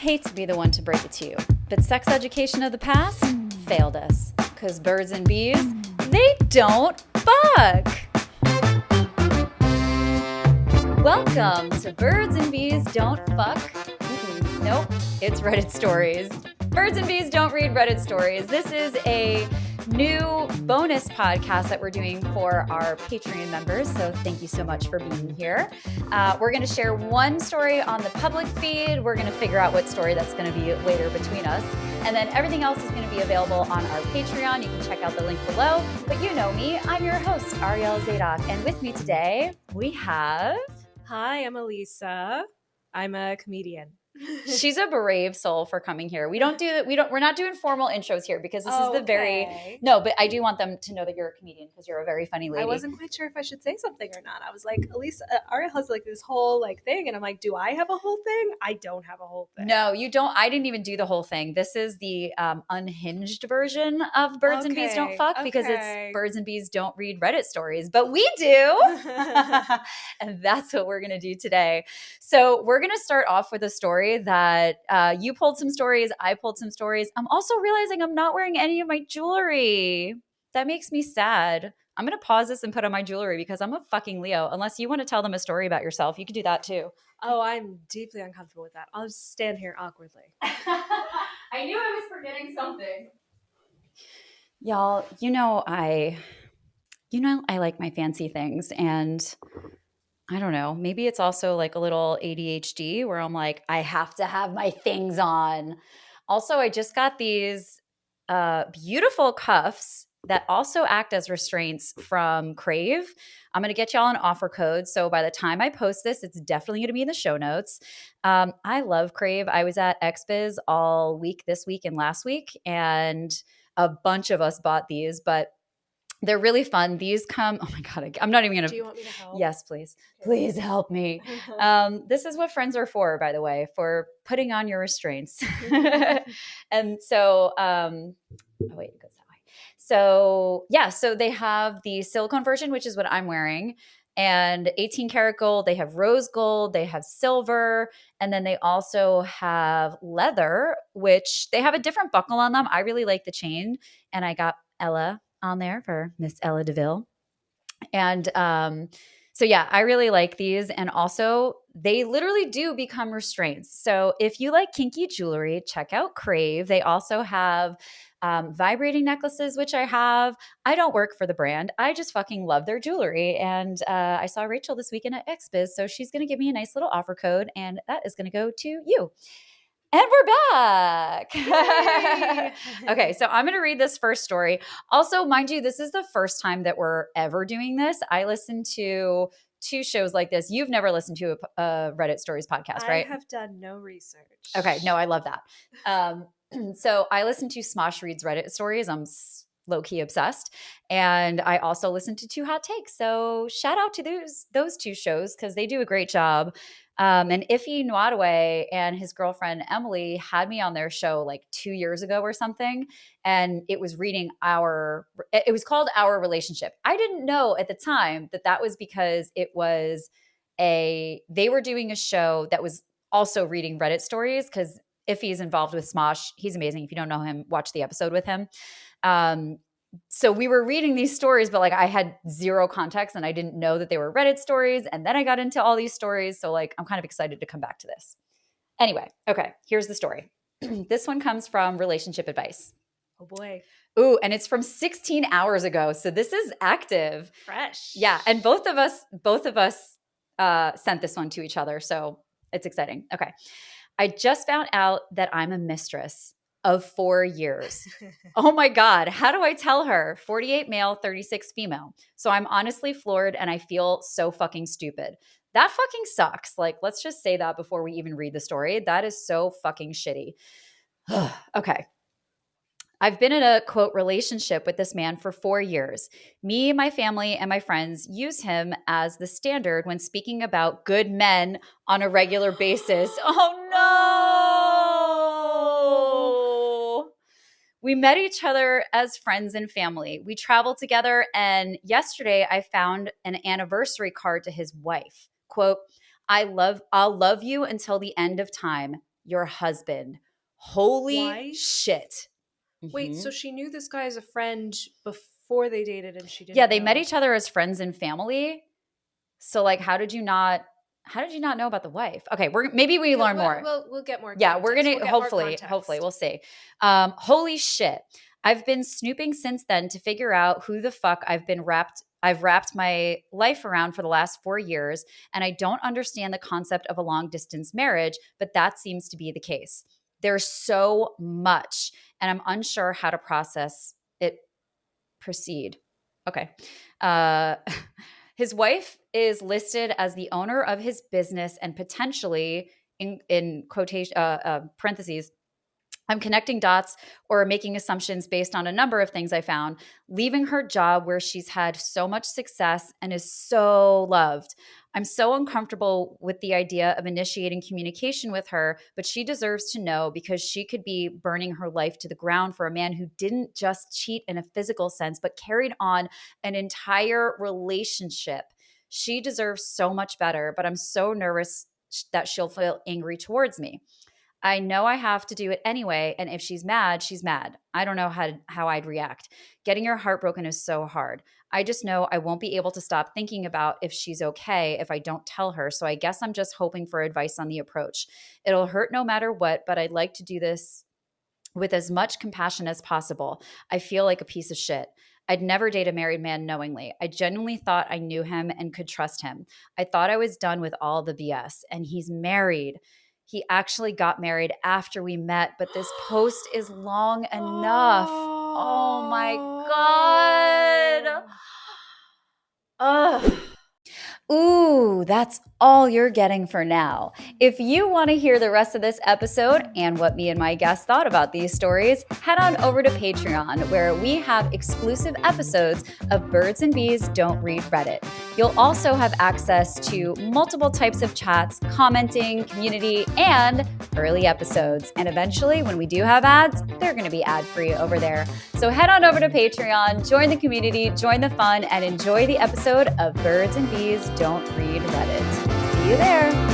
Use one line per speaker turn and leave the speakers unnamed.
hate to be the one to break it to you, but sex education of the past failed us. Because birds and bees, they don't fuck. Welcome to Birds and Bees Don't Fuck. Nope, it's Reddit stories. Birds and Bees don't read Reddit stories. This is a new bonus podcast that we're doing for our Patreon members. So thank you so much for being here. We're going to share one story on the public feed. We're going to figure out what story that's going to be later between us. And then everything else is going to be available on our Patreon. You can check out the link below. But you know me, I'm your host, Ariel Zadok. And with me today, we have...
Hi, I'm Elisa. I'm a comedian.
She's a brave soul for coming here. We're not doing formal intros here because this is the very, no, but I do want them to know that you're a comedian because you're a very funny lady.
I wasn't quite sure if I should say something or not. I was like, Elisa, Ariel has like this whole thing. And I'm like, do I have a whole thing? I don't have a whole thing.
No, you don't. I didn't even do the whole thing. This is the unhinged version of Birds and Bees Don't Fuck because it's Birds and Bees Don't Read Reddit stories, but we do. And that's what we're going to do today. So we're going to start off with a story that you pulled some stories, I pulled some stories. I'm also realizing I'm not wearing any of my jewelry. That makes me sad. I'm going to pause this and put on my jewelry because I'm a fucking Leo. Unless you want to tell them a story about yourself, you can do that too.
Oh, I'm deeply uncomfortable with that. I'll just stand here awkwardly.
I knew I was forgetting something. Y'all, I like my fancy things, and I don't know, maybe it's also like a little ADHD where I'm like, I have to have my things on. Also, I just got these beautiful cuffs that also act as restraints from Crave. I'm going to get y'all an offer code. So by the time I post this, it's definitely going to be in the show notes. I love Crave. I was at XBiz all week this week and last week, and a bunch of us bought these, but they're really fun. These come, oh my God, I'm not even going to.
Do you want me to help?
Yes, please. Please help me. This is what friends are for, by the way, for putting on your restraints. And so, oh wait, it goes that way. So yeah, so they have the silicone version, which is what I'm wearing, and 18 karat gold. They have rose gold, they have silver, and then they also have leather, which they have a different buckle on them. I really like the chain, and I got Ella on there for Miss Ella DeVille. And so yeah, I really like these. And also they literally do become restraints. So if you like kinky jewelry, check out Crave. They also have vibrating necklaces, which I have. I don't work for the brand. I just fucking love their jewelry. And I saw Rachel this weekend at XBiz. So she's going to give me a nice little offer code, and that is going to go to you. And we're back. Okay, so I'm going to read this first story. Also, mind you, this is the first time that we're ever doing this. I listened to 2 shows like this. You've never listened to a Reddit Stories podcast, right?
I have done no research.
Okay, no, I love that. So I listen to Smosh Reads Reddit Stories. I'm low-key obsessed. And I also listen to 2 Hot Takes. So shout out to those 2 shows because they do a great job. And Ife Nwadwe and his girlfriend Emily had me on their show like 2 years ago or something. And it was it was called Our Relationship. I didn't know at the time that was because they were doing a show that was also reading Reddit stories because Ife is involved with Smosh. He's amazing. If you don't know him, watch the episode with him. So we were reading these stories, but like I had zero context and I didn't know that they were Reddit stories. And then I got into all these stories. So like, I'm kind of excited to come back to this. Anyway, okay, here's the story. This one comes from Relationship Advice.
Oh boy.
Ooh, and it's from 16 hours ago. So this is active.
Fresh.
Yeah. And both of us sent this one to each other. So it's exciting. Okay. I just found out that I'm a mistress of 4 years. Oh my God. How do I tell her? 48 male, 36 female. So I'm honestly floored and I feel so fucking stupid. That fucking sucks. Like, let's just say that before we even read the story. That is so fucking shitty. Okay. I've been in a, quote, relationship with this man for 4 years. Me, my family, and my friends use him as the standard when speaking about good men on a regular basis. Oh no! We met each other as friends and family. We traveled together, and yesterday I found an anniversary card to his wife. Quote, I'll love you until the end of time. your husband. Holy
Why?
shit.
Wait, so
Mhm.
she knew this guy as a friend before they dated and she didn't
Yeah, they met
know?
each other as friends and family. So like, how did you not know about the wife? Okay, maybe we learn more.
We'll get more
Yeah,
context.
we're gonna
We'll get more
hopefully
context.
we'll see. Holy shit! I've been snooping since then to figure out who the fuck I've wrapped my life around for the last 4 years, and I don't understand the concept of a long distance marriage, but that seems to be the case. There's so much, and I'm unsure how to process it. Proceed. Okay. Uh, his wife is listed as the owner of his business and potentially, in quotation parentheses, I'm connecting dots or making assumptions based on a number of things I found, leaving her job where she's had so much success and is so loved. I'm so uncomfortable with the idea of initiating communication with her, but she deserves to know because she could be burning her life to the ground for a man who didn't just cheat in a physical sense, but carried on an entire relationship. She deserves so much better, but I'm so nervous that she'll feel angry towards me. I know I have to do it anyway, and if she's mad, she's mad. I don't know how I'd react. Getting your heart broken is so hard. I just know I won't be able to stop thinking about if she's okay if I don't tell her, so I guess I'm just hoping for advice on the approach. It'll hurt no matter what, but I'd like to do this with as much compassion as possible. I feel like a piece of shit. I'd never date a married man knowingly. I genuinely thought I knew him and could trust him. I thought I was done with all the BS, and he's married. He actually got married after we met, but this post is long enough. Oh my God. Ugh. Ooh, that's all you're getting for now. If you want to hear the rest of this episode and what me and my guests thought about these stories, head on over to Patreon, where we have exclusive episodes of Birds and Bees Don't Read Reddit. You'll also have access to multiple types of chats, commenting, community, and early episodes. And eventually, when we do have ads, they're going to be ad-free over there. So head on over to Patreon, join the community, join the fun, and enjoy the episode of Birds and Bees Don't Read Reddit. See you there.